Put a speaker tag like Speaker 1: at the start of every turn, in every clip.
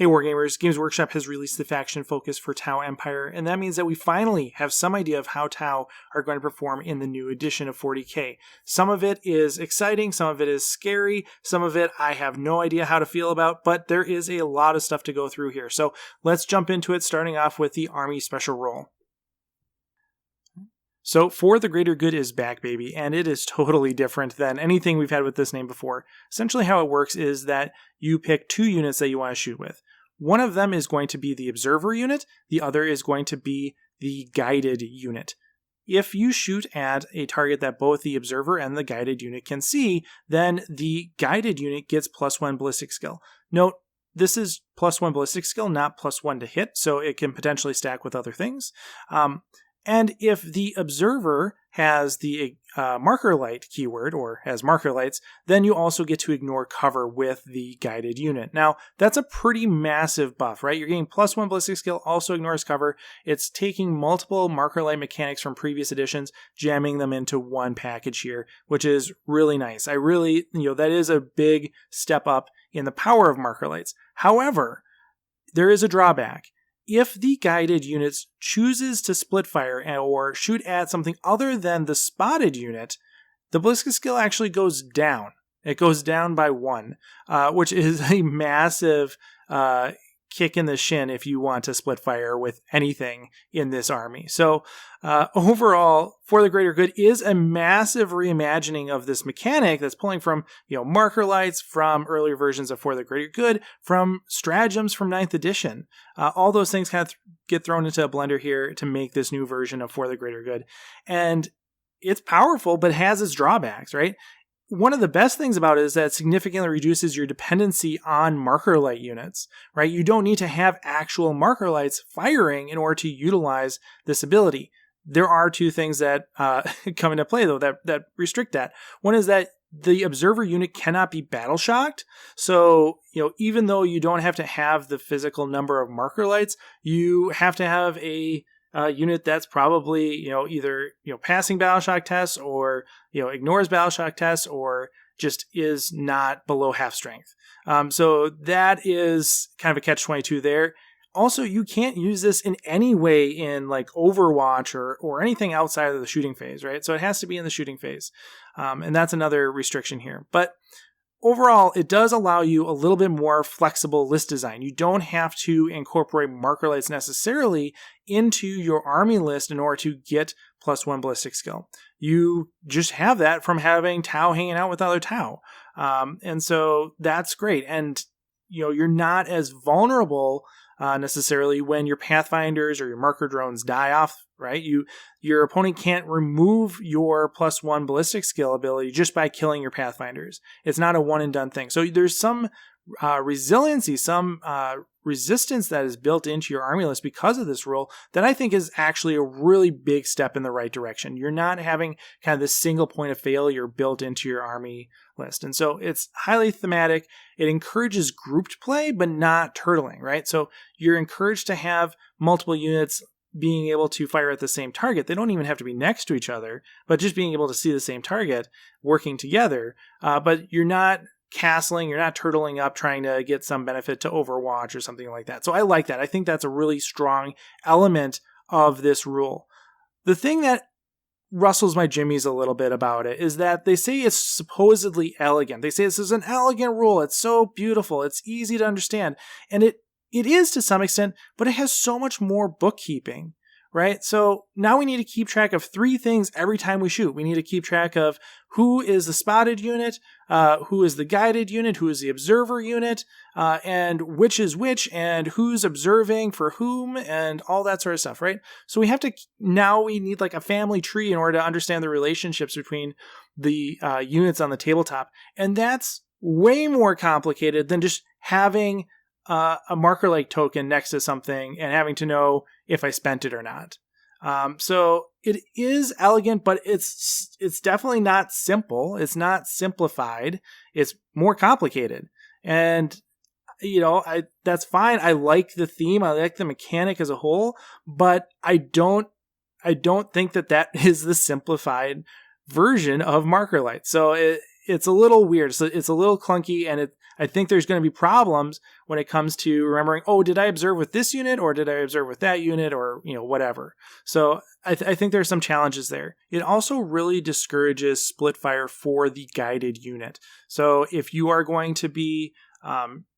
Speaker 1: Hey Wargamers, Games Workshop has released the faction focus for Tau Empire, and that means that we finally have some idea of how Tau are going to perform in the new edition of 40k. Some of it is exciting, some of it is scary, some of it I have no idea how to feel about, but there is a lot of stuff to go through here. So let's jump into it, starting off with the Army Special Role. So For the Greater Good is back, baby, and it is totally different than anything we've had with this name before. Essentially how it works is that you pick two units that you want to shoot with. One of them is going to be the Observer unit, the other is going to be the Guided unit. If you shoot at a target that both the Observer and the Guided unit can see, then the Guided unit gets +1 ballistic skill. Note, this is +1 ballistic skill, not +1 to hit, so it can potentially stack with other things. And if the Observer has the marker light keyword, or has marker lights, then you also get to ignore cover with the Guided unit. Now, that's a pretty massive buff, right? You're getting +1 ballistic skill, also ignores cover. It's taking multiple marker light mechanics from previous editions, jamming them into one package here, which is really nice. I really, that is a big step up in the power of marker lights. However, there is a drawback. If the Guided units chooses to split fire or shoot at something other than the spotted unit, the ballistic skill actually goes down. It goes down by 1, which is a massive kick in the shin if you want to split fire with anything in this army. So overall, For the Greater Good is a massive reimagining of this mechanic that's pulling from marker lights, from earlier versions of For the Greater Good, from stratagems from 9th edition. All those things kind of get thrown into a blender here to make this new version of For the Greater Good. And it's powerful, but it has its drawbacks, right? One of the best things about it is that it significantly reduces your dependency on marker light units, right? You don't need to have actual marker lights firing in order to utilize this ability. There are two things that come into play, though, that restrict that. One is that the Observer unit cannot be battle shocked. So, even though you don't have to have the physical number of marker lights, you have to have a unit that's probably, either, passing battleshock tests, or, ignores battleshock tests, or just is not below half strength. So that is kind of a catch-22 there. Also, you can't use this in any way in like Overwatch or anything outside of the shooting phase, right? So it has to be in the shooting phase. And that's another restriction here. But overall, it does allow you a little bit more flexible list design. You don't have to incorporate marker lights necessarily into your army list in order to get +1 ballistic skill. You just have that from having Tau hanging out with other Tau. And so that's great. And, you're not as vulnerable necessarily when your Pathfinders or your marker drones die off, right? Your opponent can't remove your +1 ballistic skill ability just by killing your Pathfinders. It's not a one and done thing. So there's some resiliency, some resistance that is built into your army list because of this rule that I think is actually a really big step in the right direction. You're not having kind of this single point of failure built into your army list. And so it's highly thematic. It encourages grouped play, but not turtling, right? So you're encouraged to have multiple units being able to fire at the same target. They don't even have to be next to each other, but just being able to see the same target working together. But you're not castling, you're not turtling up trying to get some benefit to Overwatch or something like that. So I like that. I think that's a really strong element of this rule. The thing that rustles my jimmies a little bit about it is that they say it's supposedly elegant. They say this is an elegant rule. It's so beautiful. It's easy to understand. And it is to some extent, but it has so much more bookkeeping, right? So now we need to keep track of 3 things every time we shoot. We need to keep track of who is the spotted unit, who is the Guided unit, who is the Observer unit, and which is which, and who's observing for whom, and all that sort of stuff, right? So we need like a family tree in order to understand the relationships between the units on the tabletop. And that's way more complicated than just having a marker like token next to something and having to know if I spent it or not. So it is elegant, but it's definitely not simple. It's not simplified. It's more complicated. And, that's fine. I like the theme. I like the mechanic as a whole, but I don't think that is the simplified version of marker light. So it's a little weird. So it's a little clunky, and I think there's going to be problems when it comes to remembering, oh, did I observe with this unit, or did I observe with that unit, or whatever. So I think there's some challenges there. It also really discourages split fire for the guided unit. So if you are going to be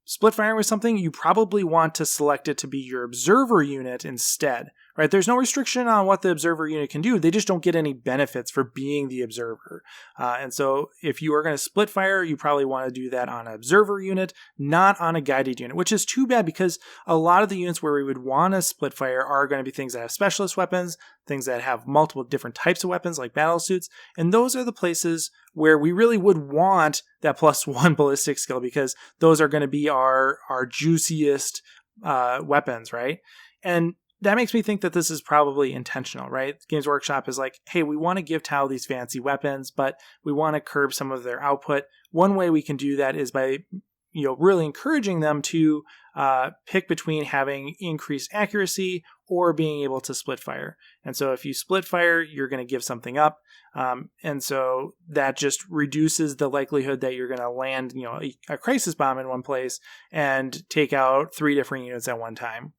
Speaker 1: split firing with something, you probably want to select it to be your observer unit instead, right? There's no restriction on what the observer unit can do. They just don't get any benefits for being the observer. And so if you are going to split fire, you probably want to do that on an observer unit, not on a guided unit, which is too bad because a lot of the units where we would want to split fire are going to be things that have specialist weapons, things that have multiple different types of weapons like battle suits. And those are the places where we really would want that +1 ballistic skill because those are going to be our juiciest weapons, right? And that makes me think that this is probably intentional, right? Games Workshop is like, hey, we want to give Tau these fancy weapons, but we want to curb some of their output. One way we can do that is by really encouraging them to pick between having increased accuracy or being able to split fire. And so if you split fire, you're going to give something up. And so that just reduces the likelihood that you're going to land, a crisis bomb in one place and take out 3 different units at one time.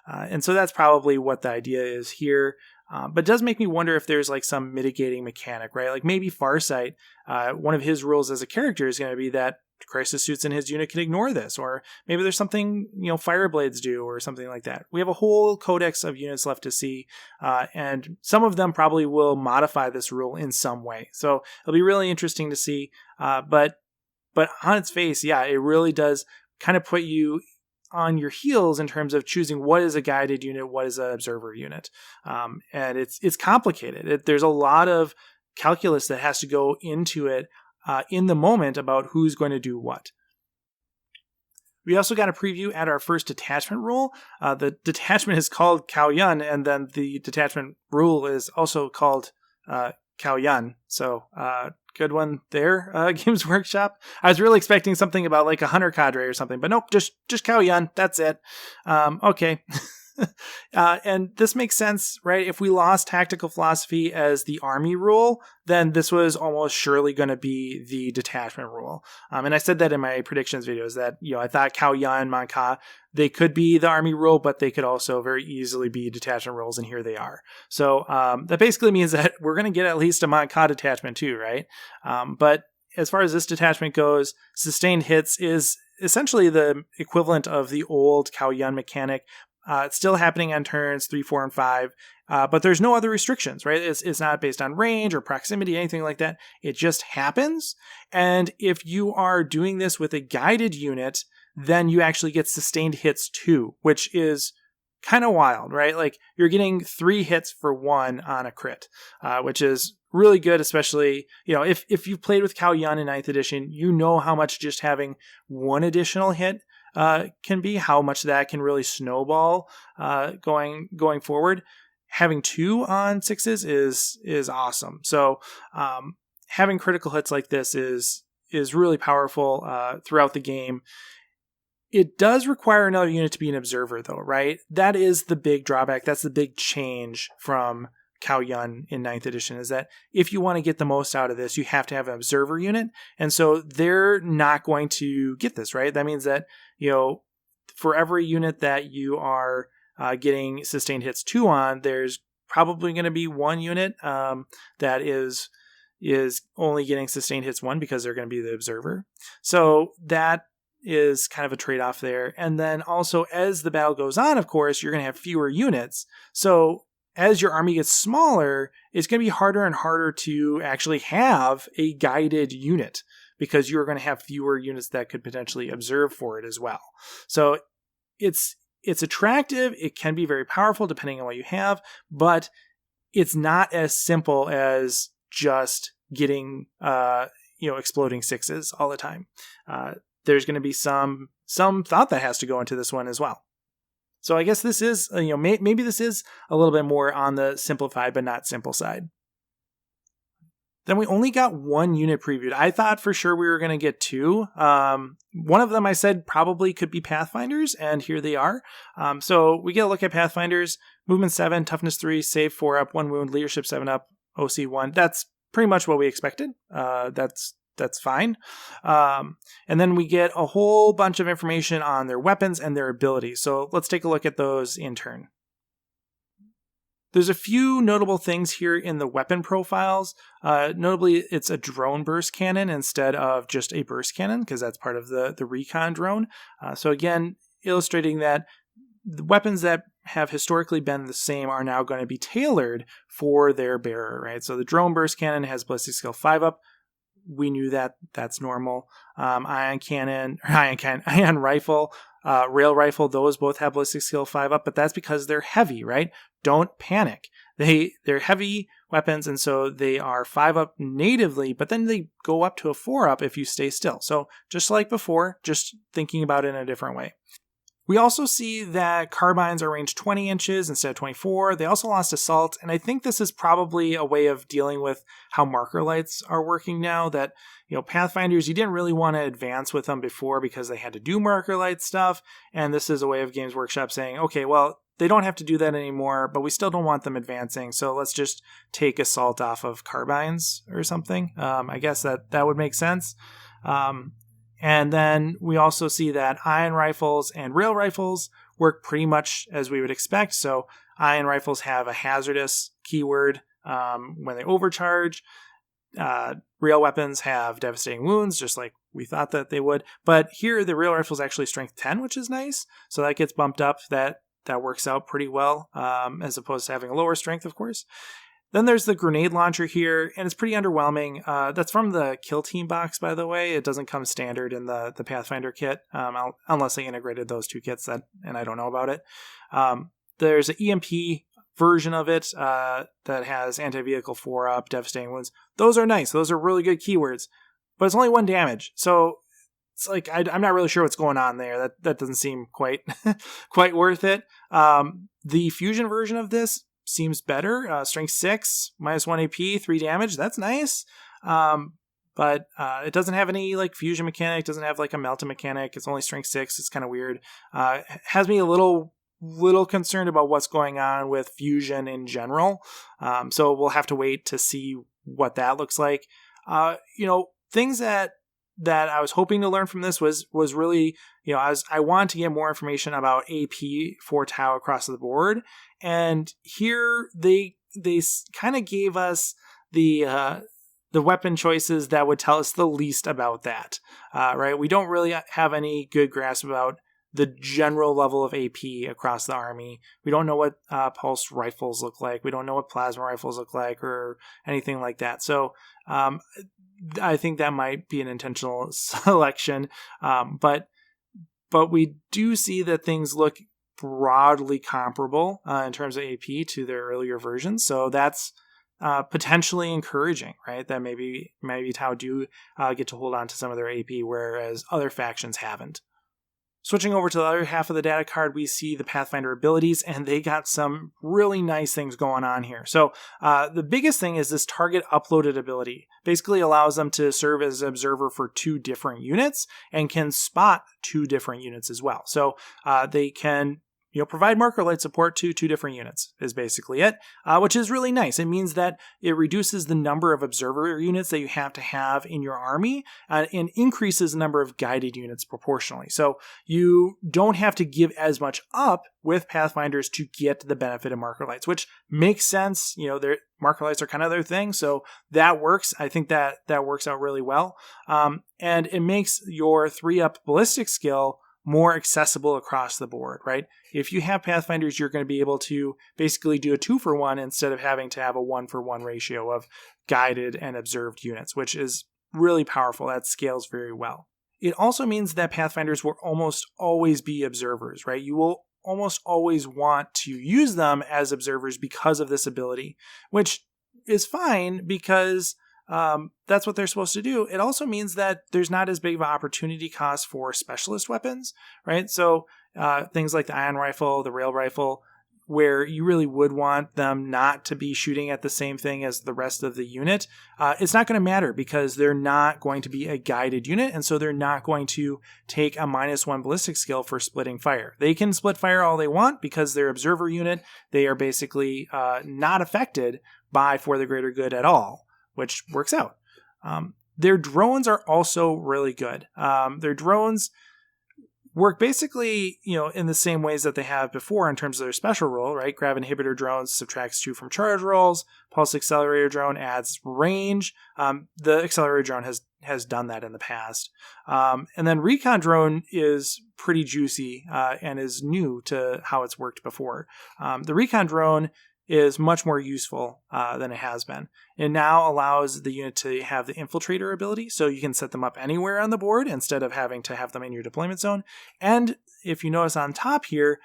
Speaker 1: And so that's probably what the idea is here. But it does make me wonder if there's like some mitigating mechanic, right? Like maybe Farsight, one of his rules as a character is going to be that crisis suits in his unit can ignore this, or maybe there's something Fireblades do or something like that. We have a whole codex of units left to see, and some of them probably will modify this rule in some way. So it'll be really interesting to see. But on its face, yeah, it really does kind of put you on your heels in terms of choosing what is a guided unit, what is an observer unit, and it's complicated. There's a lot of calculus that has to go into it in the moment about who's going to do what. We also got a preview at our first detachment rule. The detachment is called Kauyon, and then the detachment rule is also called Kauyon. So good one there, Games Workshop. I was really expecting something about like a hunter cadre or something, but nope, just Kauyon. That's it. Okay. And this makes sense, right? If we lost tactical philosophy as the army rule, then this was almost surely going to be the detachment rule. And I said that in my predictions videos that, I thought Kauyon and Manka, they could be the army rule, but they could also very easily be detachment rules, and here they are. So that basically means that we're going to get at least a Manka detachment too, right? But as far as this detachment goes, sustained hits is essentially the equivalent of the old Kauyon mechanic. It's still happening on turns 3, 4, and 5, but there's no other restrictions, right? It's not based on range or proximity, anything like that. It just happens. And if you are doing this with a guided unit, then you actually get sustained hits too, which is kind of wild, right? Like you're getting 3 hits for 1 on a crit, which is really good, especially, if you've played with Kauyon in 9th edition, how much just having 1 additional hit can be, how much that can really snowball going forward. Having 2 on 6s is awesome. So having critical hits like this is really powerful throughout the game. It does require another unit to be an observer, though, right? That is the big drawback. That's the big change from Kauyon in 9th edition, is that if you want to get the most out of this, you have to have an observer unit. And so they're not going to get this, right? That means that, for every unit that you are getting sustained hits 2 on, there's probably going to be 1 unit that is only getting sustained hits 1 because they're going to be the observer. So that is kind of a trade-off there. And then also as the battle goes on, of course, you're going to have fewer units. So as your army gets smaller, it's going to be harder and harder to actually have a guided unit because you're going to have fewer units that could potentially observe for it as well. So it's attractive. It can be very powerful depending on what you have, but it's not as simple as just getting, exploding 6s all the time. There's going to be some thought that has to go into this one as well. So I guess this is, maybe this is a little bit more on the simplified but not simple side. Then we only got 1 unit previewed. I thought for sure we were going to get 2. One of them I said probably could be Pathfinders, and here they are. So we get a look at Pathfinders. Movement 7, Toughness 3, Save 4 up, 1 wound, Leadership 7 up, OC 1. That's pretty much what we expected. That's that's fine. And then we get a whole bunch of information on their weapons and their abilities. So let's take a look at those in turn. There's a few notable things here in the weapon profiles. Notably, it's a drone burst cannon instead of just a burst cannon, because that's part of the recon drone. So again, illustrating that the weapons that have historically been the same are now going to be tailored for their bearer, right? So the drone burst cannon has ballistic skill 5 up. We knew that. That's normal. Ion rifle, rail rifle, those both have ballistic skill 5 up, but that's because they're heavy, right? Don't panic. They're heavy weapons, and so they are 5 up natively, but then they go up to a 4 up if you stay still. So just like before, just thinking about it in a different way. We also see that carbines are ranged 20 inches instead of 24. They also lost assault, and I think this is probably a way of dealing with how marker lights are working now, that, Pathfinders, you didn't really want to advance with them before because they had to do marker light stuff, and this is a way of Games Workshop saying, okay, well, they don't have to do that anymore, but we still don't want them advancing, so let's just take assault off of carbines or something. I guess that would make sense. And then we also see that ion rifles and rail rifles work pretty much as we would expect. So ion rifles have a hazardous keyword when they overcharge. Rail weapons have devastating wounds, just like we thought that they would. But here, the rail rifle is actually strength 10, which is nice. So that gets bumped up. That works out pretty well, as opposed to having a lower strength, of course. Then there's the grenade launcher here, and it's pretty underwhelming. That's from the Kill Team box, by the way. It doesn't come standard in the Pathfinder kit, unless they integrated those two kits, and I don't know about it. There's an EMP version of it that has anti-vehicle 4-up, devastating wounds. Those are nice. Those are really good keywords, but it's only 1 damage. So it's like, I'm not really sure what's going on there. That doesn't seem quite worth it. The fusion version of this seems better. Strength 6, -1 AP, 3 damage. That's nice. But it doesn't have any fusion mechanic, doesn't have a melting mechanic. It's only strength 6. It's kind of weird. Has me a little concerned about what's going on with fusion in general. So we'll have to wait to see what that looks like. Things that I was hoping to learn from this was really, I want to get more information about AP for Tau across the board. And here they kind of gave us the weapon choices that would tell us the least about that, right? We don't really have any good grasp about the general level of AP across the army. We don't know what pulse rifles look like. We don't know what plasma rifles look like or anything like that. So I think that might be an intentional selection. But we do see that things look broadly comparable in terms of AP to their earlier versions. So that's potentially encouraging, right? That maybe Tau do get to hold on to some of their AP, whereas other factions haven't. Switching over to the other half of the data card, we see the Pathfinder abilities, and they got some really nice things going on here. So the biggest thing is this target uploaded ability. Basically allows them to serve as an observer for 2 different units and can spot 2 different units as well. So they can provide marker light support to 2 different units is basically it, which is really nice. It means that it reduces the number of observer units that you have to have in your army and increases the number of guided units proportionally. So you don't have to give as much up with Pathfinders to get the benefit of marker lights, which makes sense. Their marker lights are kind of their thing, so that works. I think that works out really well. And it makes your 3-up ballistic skill more accessible across the board, right? If you have Pathfinders, you're going to be able to basically do a 2-for-1 instead of having to have a 1-for-1 ratio of guided and observed units, which is really powerful. That scales very well. It also means that Pathfinders will almost always be observers, right? You will almost always want to use them as observers because of this ability, which is fine because that's what they're supposed to do. It also means that there's not as big of an opportunity cost for specialist weapons, right? So things like the ion rifle, the rail rifle, where you really would want them not to be shooting at the same thing as the rest of the unit, it's not going to matter because they're not going to be a guided unit, and so they're not going to take a -1 ballistic skill for splitting fire. They can split fire all they want because they're observer unit. They are basically not affected by For the Greater Good at all, which works out. Their drones are also really good. Their drones work basically, in the same ways that they have before in terms of their special role, right? Grav inhibitor drones subtracts 2 from charge rolls. Pulse accelerator drone adds range. The accelerator drone has done that in the past. And then recon drone is pretty juicy and is new to how it's worked before. The recon drone is much more useful than it has been. It now allows the unit to have the infiltrator ability, so you can set them up anywhere on the board instead of having to have them in your deployment zone. And if you notice on top here,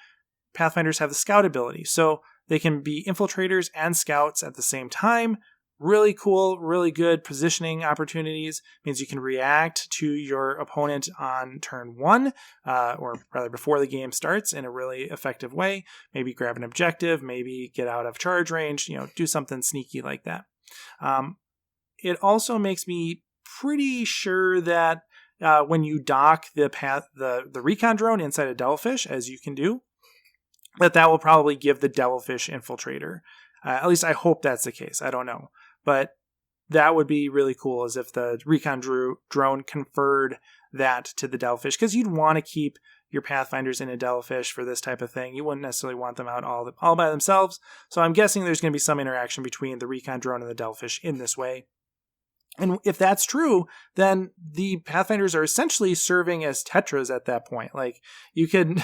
Speaker 1: Pathfinders have the scout ability, so they can be infiltrators and scouts at the same time. Really cool, really good positioning opportunities. Means you can react to your opponent on turn 1, or rather before the game starts, in a really effective way. Maybe grab an objective, maybe get out of charge range, do something sneaky like that. It also makes me pretty sure that when you dock the recon drone inside a devilfish, as you can do, that will probably give the devilfish infiltrator. At least I hope that's the case. I don't know. But that would be really cool, as if the recon drone conferred that to the devilfish, because you'd want to keep your Pathfinders in a devilfish for this type of thing. You wouldn't necessarily want them out all by themselves. So I'm guessing there's going to be some interaction between the recon drone and the devilfish in this way. And if that's true, then the Pathfinders are essentially serving as Tetras at that point. Like, you can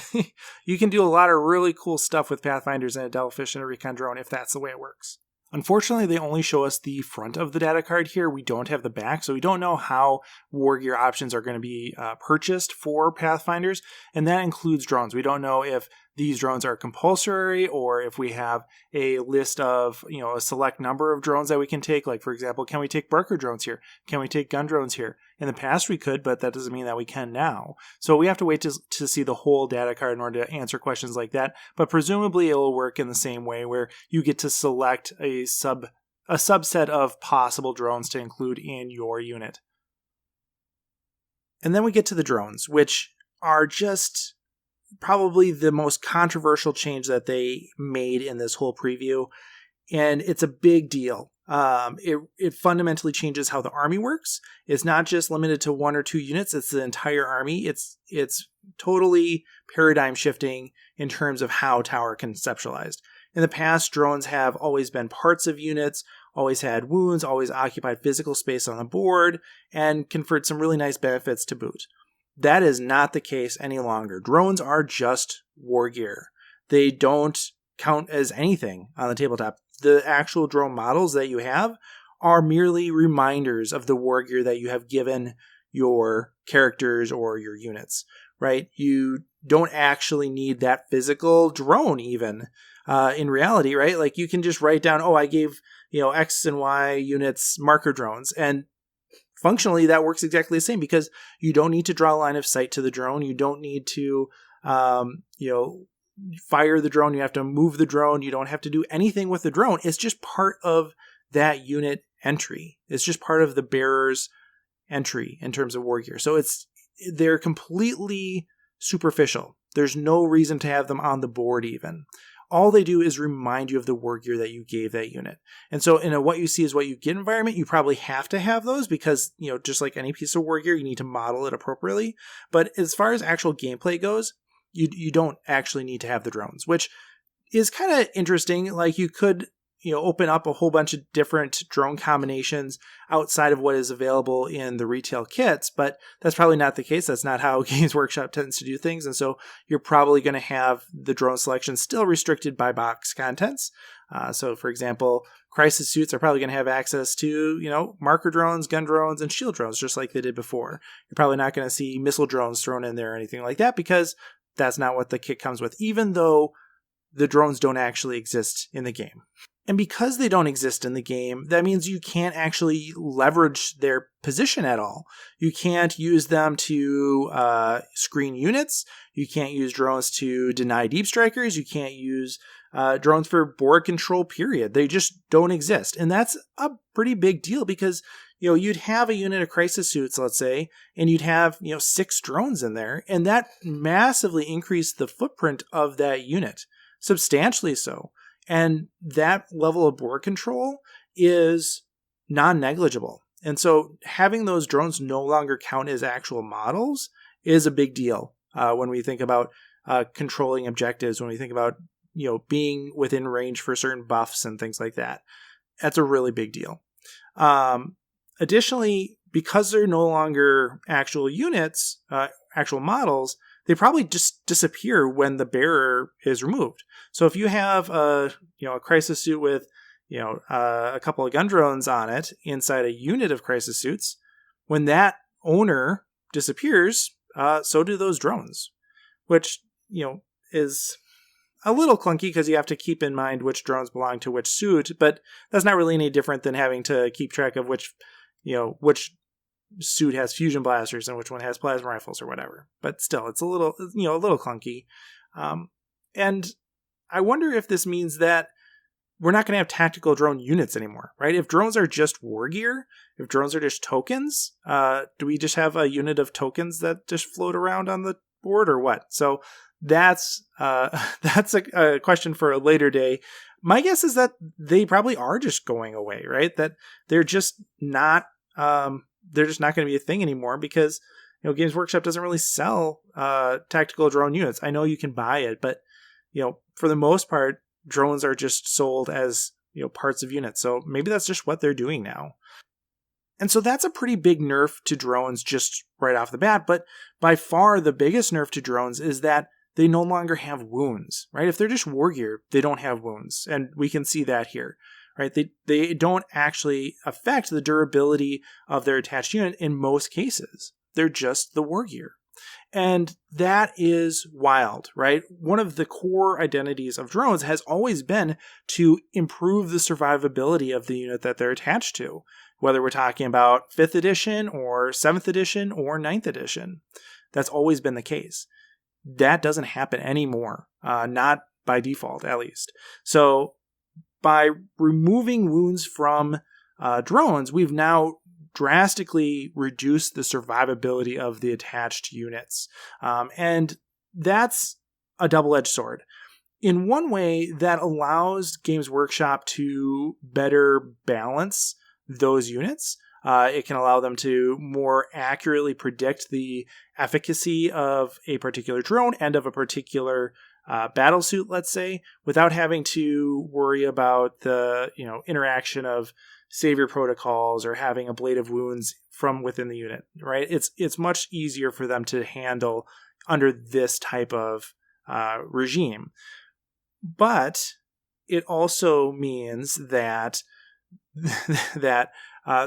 Speaker 1: do a lot of really cool stuff with Pathfinders and a devilfish and a recon drone if that's the way it works. Unfortunately, they only show us the front of the data card here. We don't have the back, so we don't know how war gear options are going to be purchased for Pathfinders, and that includes drones. We don't know if these drones are compulsory or if we have a list of, a select number of drones that we can take. Like, for example, can we take Barker drones here? Can we take gun drones here? In the past we could, but that doesn't mean that we can now. So we have to wait to see the whole data card in order to answer questions like that. But presumably it will work in the same way, where you get to select a subset of possible drones to include in your unit. And then we get to the drones, which are just probably the most controversial change that they made in this whole preview. And it's a big deal. It fundamentally changes how the army works. It's not just limited to 1 or 2 units. It's the entire army. It's totally paradigm shifting in terms of how Tower conceptualized. In the past, drones have always been parts of units, always had wounds, always occupied physical space on the board, and conferred some really nice benefits to boot. That is not the case any longer. Drones are just war gear. They don't count as anything on the tabletop. The actual drone models that you have are merely reminders of the war gear that you have given your characters or your units, right? You don't actually need that physical drone even in reality, right? Like, you can just write down, I gave, X and Y units marker drones, and functionally that works exactly the same, because you don't need to draw a line of sight to the drone. You don't need to, fire the drone. You have to move the drone. You don't have to do anything with the drone. It's just part of that unit entry. It's just part of the bearer's entry in terms of war gear. So they're completely superficial. There's no reason to have them on the board even. All they do is remind you of the war gear that you gave that unit. And so in a what you see is what you get environment, you probably have to have those because, just like any piece of war gear, you need to model it appropriately. But as far as actual gameplay goes, you don't actually need to have the drones, which is kind of interesting. Like, you could, open up a whole bunch of different drone combinations outside of what is available in the retail kits, but that's probably not the case. That's not how Games Workshop tends to do things. And so you're probably going to have the drone selection still restricted by box contents. So for example, crisis suits are probably going to have access to, marker drones, gun drones, and shield drones, just like they did before. You're probably not going to see missile drones thrown in there or anything like that, because that's not what the kit comes with, even though the drones don't actually exist in the game. And because they don't exist in the game, that means you can't actually leverage their position at all. You can't use them to screen units. You can't use drones to deny deep strikers. You can't use drones for board control, period. They just don't exist. And that's a pretty big deal, because you'd have a unit of crisis suits, let's say, and you'd have 6 drones in there, and that massively increased the footprint of that unit, substantially so. And that level of board control is non-negligible. And so having those drones no longer count as actual models is a big deal when we think about controlling objectives, when we think about being within range for certain buffs and things like that. That's a really big deal. Additionally, because they're no longer actual units, actual models, they probably just disappear when the bearer is removed. So if you have a crisis suit with a couple of gun drones on it inside a unit of crisis suits, when that owner disappears, so do those drones, which is a little clunky because you have to keep in mind which drones belong to which suit, but that's not really any different than having to keep track of which suit has fusion blasters and which one has plasma rifles or whatever. But still, it's a little clunky. And I wonder if this means that we're not going to have tactical drone units anymore, right? If drones are just war gear, if drones are just tokens, do we just have a unit of tokens that just float around on the board or what? So that's a question for a later day. My guess is that they probably are just going away, right? That they're just not going to be a thing anymore because Games Workshop doesn't really sell tactical drone units. I know you can buy it, but for the most part, drones are just sold as parts of units. So maybe that's just what they're doing now. And so that's a pretty big nerf to drones just right off the bat. But by far the biggest nerf to drones is that they no longer have wounds, right? If they're just war gear, they don't have wounds. And we can see that here, right? They don't actually affect the durability of their attached unit in most cases. They're just the war gear. And that is wild, right? One of the core identities of drones has always been to improve the survivability of the unit that they're attached to, whether we're talking about 5th edition or 7th edition or 9th edition. That's always been the case. That doesn't happen anymore, not by default, at least. So by removing wounds from drones, we've now drastically reduced the survivability of the attached units. And that's a double-edged sword. In one way, that allows Games Workshop to better balance those units. It can allow them to more accurately predict the efficacy of a particular drone and of a particular battlesuit, let's say, without having to worry about the interaction of savior protocols or having a blade of wounds from within the unit, right? It's much easier for them to handle under this type of regime. But it also means that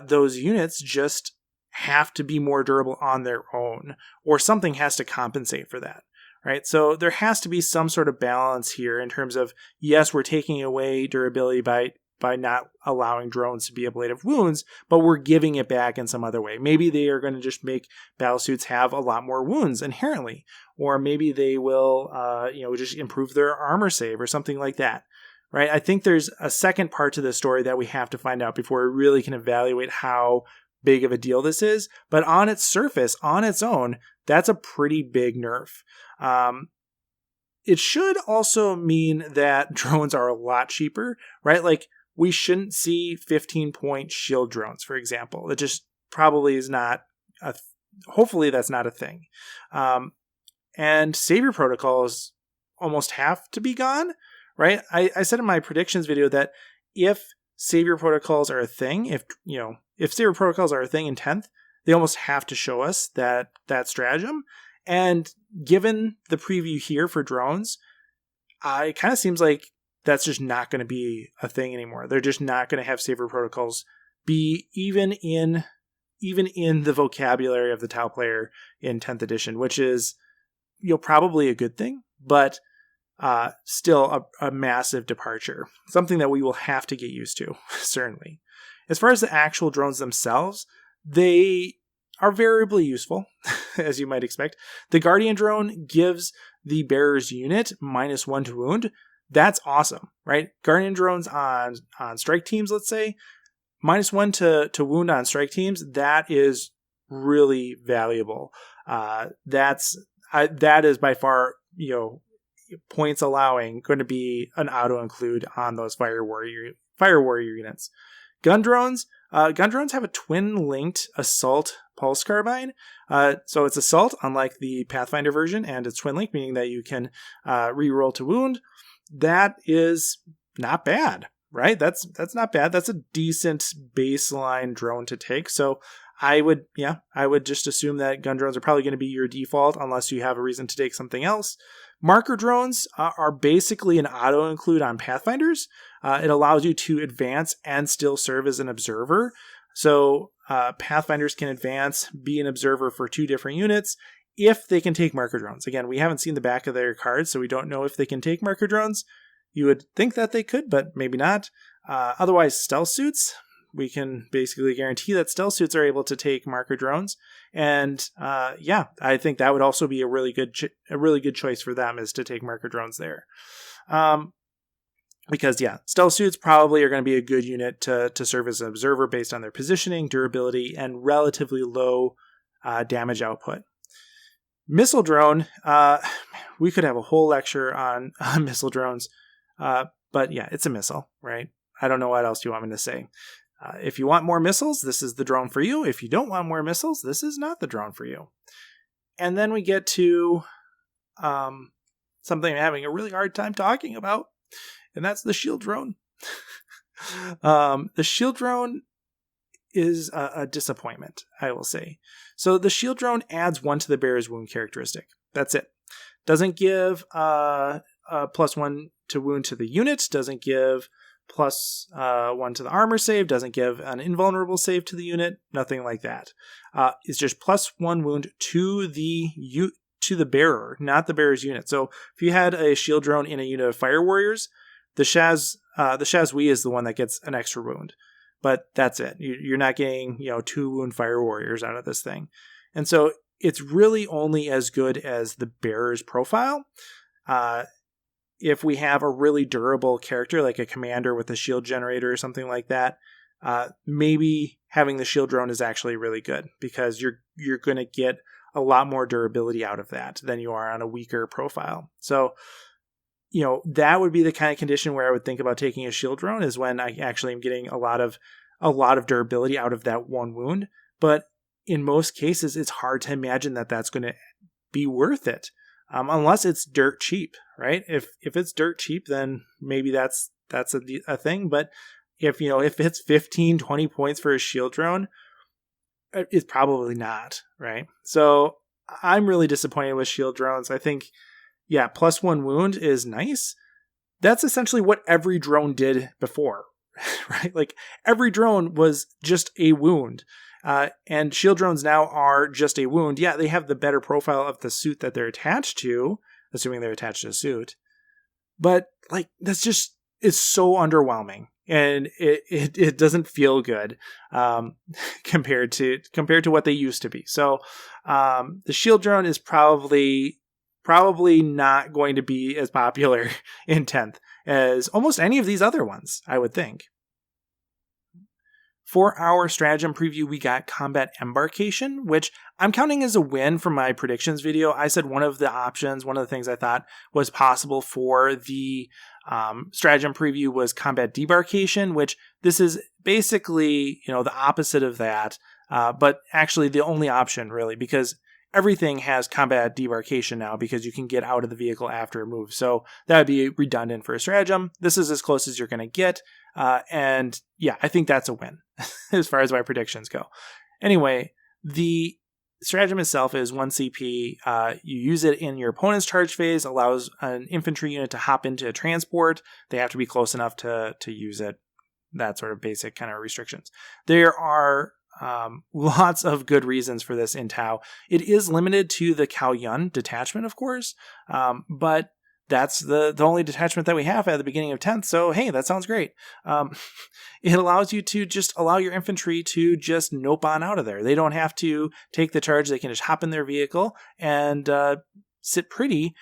Speaker 1: those units just have to be more durable on their own, or something has to compensate for that, right? So there has to be some sort of balance here in terms of, yes, we're taking away durability by not allowing drones to be a blade of wounds, but we're giving it back in some other way. Maybe they are going to just make battlesuits have a lot more wounds inherently, or maybe they will, just improve their armor save or something like that. Right? I think there's a second part to this story that we have to find out before we really can evaluate how big of a deal this is. But on its surface, on its own, that's a pretty big nerf. It should also mean that drones are a lot cheaper, right? Like, we shouldn't see 15-point shield drones, for example. It just probably is not hopefully that's not a thing. And savior protocols almost have to be gone. Right? I said in my predictions video that if savior protocols are a thing, if savior protocols are a thing in 10th, they almost have to show us that stratagem. And given the preview here for drones, it kind of seems like that's just not going to be a thing anymore. They're just not going to have savior protocols be even in the vocabulary of the Tau player in 10th edition, which is probably a good thing, but still a massive departure. Something that we will have to get used to, certainly. As far as the actual drones themselves, they are variably useful, as you might expect. The Guardian drone gives the bearer's unit -1 to wound. That's awesome, right? Guardian drones on strike teams, let's say, -1 to wound on strike teams, that is really valuable. That is by far, points allowing going to be an auto include on those fire warrior units. Gun drones, gun drones have a twin-linked assault pulse carbine. So it's assault, unlike the Pathfinder version, and it's twin-linked, meaning that you can reroll to wound. That is not bad, right? That's not bad. That's a decent baseline drone to take. So I would just assume that gun drones are probably going to be your default unless you have a reason to take something else. Marker drones are basically an auto-include on Pathfinders. It allows you to advance and still serve as an observer. So Pathfinders can advance, be an observer for 2 different units if they can take marker drones. Again, we haven't seen the back of their cards, so we don't know if they can take marker drones. You would think that they could, but maybe not. Otherwise, stealth suits, we can basically guarantee that stealth suits are able to take marker drones. And I think that would also be a really good choice for them, is to take marker drones there. Because stealth suits probably are going to be a good unit to serve as an observer based on their positioning, durability, and relatively low damage output. Missile drone, we could have a whole lecture on missile drones, but it's a missile, right? I don't know what else you want me to say. If you want more missiles, this is the drone for you. If you don't want more missiles, this is not the drone for you. And then we get to something I'm having a really hard time talking about, and that's the shield drone. The shield drone is a disappointment, I will say. So the shield drone adds 1 to the bearer's wound characteristic. That's it. Doesn't give +1 to wound to the unit, doesn't give +1 to the armor save, doesn't give an invulnerable save to the unit, nothing like that. It's just +1 wound to the bearer, not the bearer's unit. So if you had a shield drone in a unit of fire warriors, the Shazwi is the one that gets an extra wound. But that's it. You're not getting 2 wound fire warriors out of this thing. And so it's really only as good as the bearer's profile. If we have a really durable character, like a commander with a shield generator or something like that, maybe having the shield drone is actually really good, because you're going to get a lot more durability out of that than you are on a weaker profile. So, that would be the kind of condition where I would think about taking a shield drone, is when I actually am getting a lot of durability out of that 1 wound. But in most cases, it's hard to imagine that that's going to be worth it. Unless it's dirt cheap, right? If it's dirt cheap, then maybe that's a thing. But if it's 15, 20 points for a shield drone, it's probably not, right? So I'm really disappointed with shield drones. I think, +1 wound is nice. That's essentially what every drone did before, right? Like, every drone was just a wound. And shield drones now are just a wound. Yeah, they have the better profile of the suit that they're attached to, assuming they're attached to a suit. But that's just, it's so underwhelming, and it doesn't feel good compared to what they used to be. So the shield drone is probably not going to be as popular in 10th as almost any of these other ones, I would think. For our stratagem preview, we got Combat Embarkation, which I'm counting as a win from my predictions video. I said one of the things I thought was possible for the stratagem preview was Combat Debarkation, which this is basically, the opposite of that, but actually the only option, really, because everything has Combat Debarkation now, because you can get out of the vehicle after a move. So that would be redundant for a stratagem. This is as close as you're going to get. And I think that's a win as far as my predictions go. Anyway, the stratagem itself is 1 CP. You use it in your opponent's charge phase, allows an infantry unit to hop into a transport. They have to be close enough to use it. That sort of basic kind of restrictions. There are lots of good reasons for this in Tau. It is limited to the Kauyon detachment, of course, but that's the only detachment that we have at the beginning of 10th. So, hey, that sounds great. It allows you to just allow your infantry to just nope on out of there. They don't have to take the charge. They can just hop in their vehicle and sit pretty,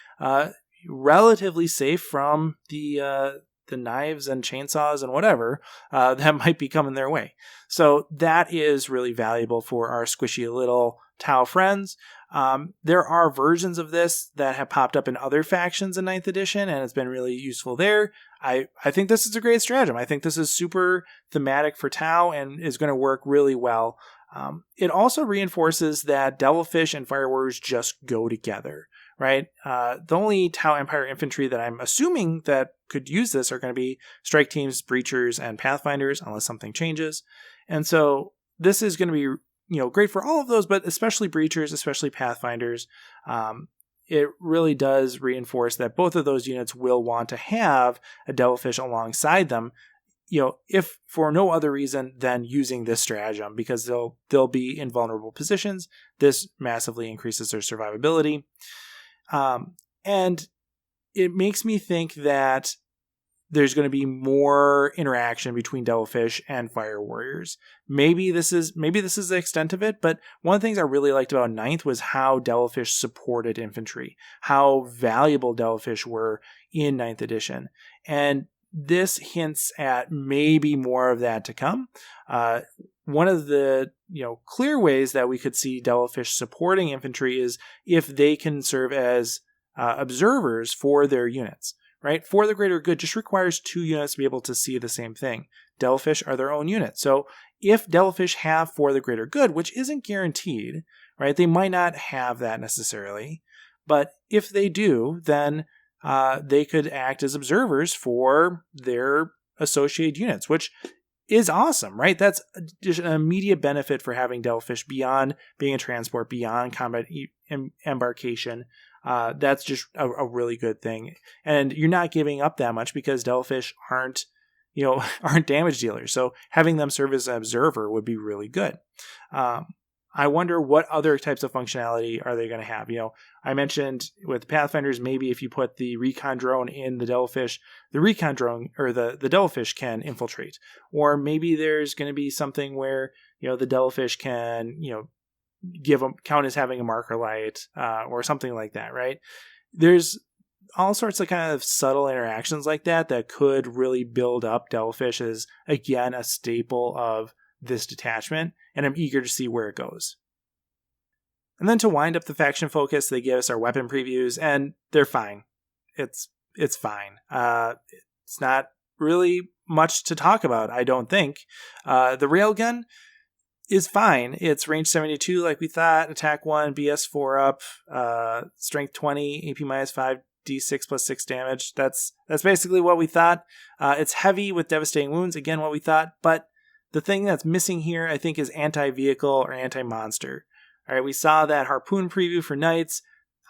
Speaker 1: relatively safe from the knives and chainsaws and whatever that might be coming their way. So that is really valuable for our squishy little Tau friends. There are versions of this that have popped up in other factions in 9th edition, and it's been really useful there. I think this is a great stratagem. I think this is super thematic for Tau and is going to work really well. It also reinforces that Devilfish and Fire Warriors just go together, right? The only Tau Empire infantry that I'm assuming that could use this are going to be strike teams, breachers, and pathfinders, unless something changes. And so this is going to be, great for all of those, but especially breachers, especially pathfinders. It really does reinforce that both of those units will want to have a Devilfish alongside them, if for no other reason than using this stratagem, because they'll be in vulnerable positions. This massively increases their survivability. And it makes me think that there's going to be more interaction between Devilfish and Fire Warriors. Maybe this is the extent of it, but one of the things I really liked about 9th was how Devilfish supported infantry, how valuable Devilfish were in 9th edition. And this hints at maybe more of that to come. One of the clear ways that we could see Devilfish supporting infantry is if they can serve as observers for their units. Right? For the greater good just requires 2 units to be able to see the same thing. Devilfish are their own unit. So if Devilfish have for the greater good, which isn't guaranteed, right? They might not have that necessarily. But if they do, then they could act as observers for their associated units, which is awesome, right? That's just an immediate benefit for having Devilfish beyond being a transport, beyond combat embarkation. That's just a really good thing. And you're not giving up that much because Devilfish aren't damage dealers. So having them serve as an observer would be really good. I wonder what other types of functionality are they going to have. I mentioned with Pathfinders, maybe if you put the recon drone in the Devilfish, the recon drone or the Devilfish can infiltrate. Or maybe there's going to be something where, the Devilfish can, count as having a marker light or something like that, right? There's all sorts of kind of subtle interactions like that could really build up Devilfish as, again, a staple of this detachment, and I'm eager to see where it goes. And then to wind up the faction focus, they give us our weapon previews, and they're fine. It's fine. It's not really much to talk about, I don't think. The Railgun is fine. It's range 72 like we thought, attack 1, BS 4 up, strength 20, AP minus 5, D6 plus 6 damage. That's basically what we thought. It's heavy with devastating wounds, again what we thought, but the thing that's missing here, I think, is anti-vehicle or anti-monster. All right, we saw that Harpoon preview for Knights.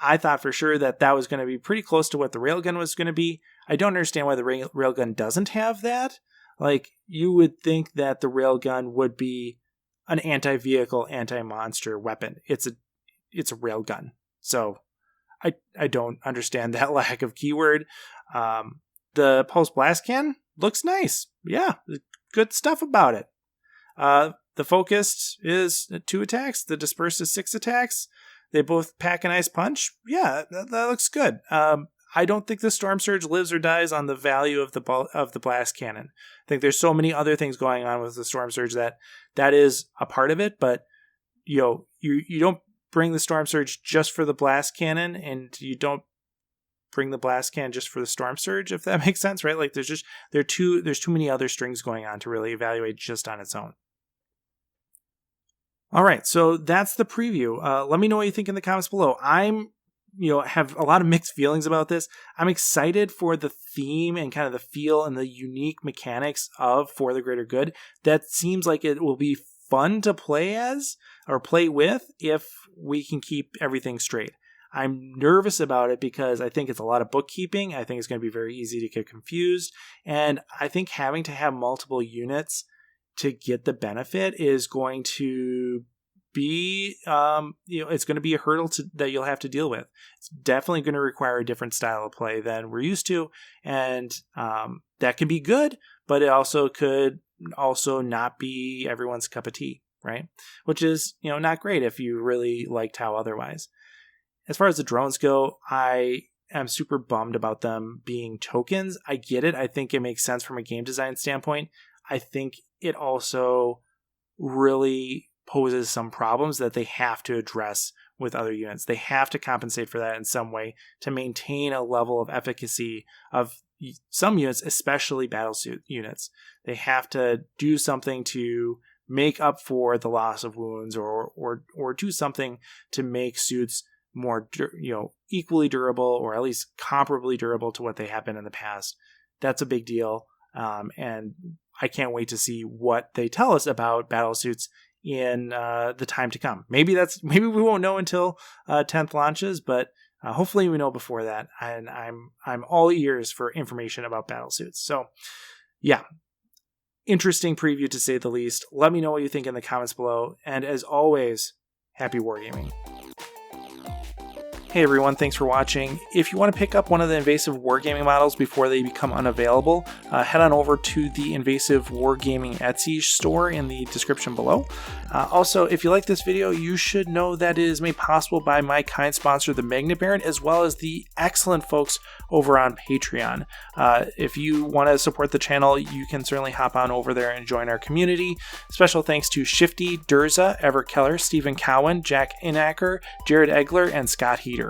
Speaker 1: I thought for sure that was going to be pretty close to what the Railgun was going to be. I don't understand why the Railgun doesn't have that. Like, you would think that the Railgun would be an anti-vehicle, anti-monster weapon. It's a Railgun. So I don't understand that lack of keyword. The Pulse Blast Cannon looks nice. Yeah, good stuff about it. The Focused is 2 attacks. The Dispersed is 6 attacks. They both pack an ice punch. Yeah, that looks good. I don't think the Storm Surge lives or dies on the value of the Blast Cannon. I think there's so many other things going on with the Storm Surge that is a part of it, but you don't bring the Storm Surge just for the Blast Cannon, and you don't bring the Blast Cannon just for the Storm Surge, if that makes sense, right? Like there's too many other strings going on to really evaluate just on its own. All right, so that's the preview. Let me know what you think in the comments below. I'm have a lot of mixed feelings about this. I'm excited for the theme and kind of the feel and the unique mechanics of For the Greater Good. That seems like it will be fun to play as or play with if we can keep everything straight. I'm nervous about it because I think it's a lot of bookkeeping. I think it's going to be very easy to get confused. And I think having to have multiple units to get the benefit is going to be, it's going to be a hurdle that you'll have to deal with. It's definitely going to require a different style of play than we're used to. And that can be good, but it also could not be everyone's cup of tea, right? Which is, not great if you really liked how otherwise. As far as the drones go, I am super bummed about them being tokens. I get it. I think it makes sense from a game design standpoint. I think it also really poses some problems that they have to address with other units. They have to compensate for that in some way to maintain a level of efficacy of, some units, especially battlesuit units, they have to do something to make up for the loss of wounds, or do something to make suits more equally durable, or at least comparably durable to what they have been in the past. That's a big deal, and I can't wait to see what they tell us about battlesuits in the time to come. Maybe we won't know until 10th launches, but hopefully we know before that. And I'm all ears for information about battlesuits. So yeah, interesting preview to say the least. Let me know what you think in the comments below. And as always, happy wargaming. Hey everyone, thanks for watching. If you want to pick up one of the Invasive Wargaming models before they become unavailable, head on over to the Invasive Wargaming Etsy store in the description below. Also, if you like this video, you should know that it is made possible by my kind sponsor, the Magnet Baron, as well as the excellent folks over on Patreon. If you want to support the channel, you can certainly hop on over there and join our community. Special thanks to Shifty, Durza, Everett Keller, Stephen Cowan, Jack Inacker, Jared Egler, and Scott Heater.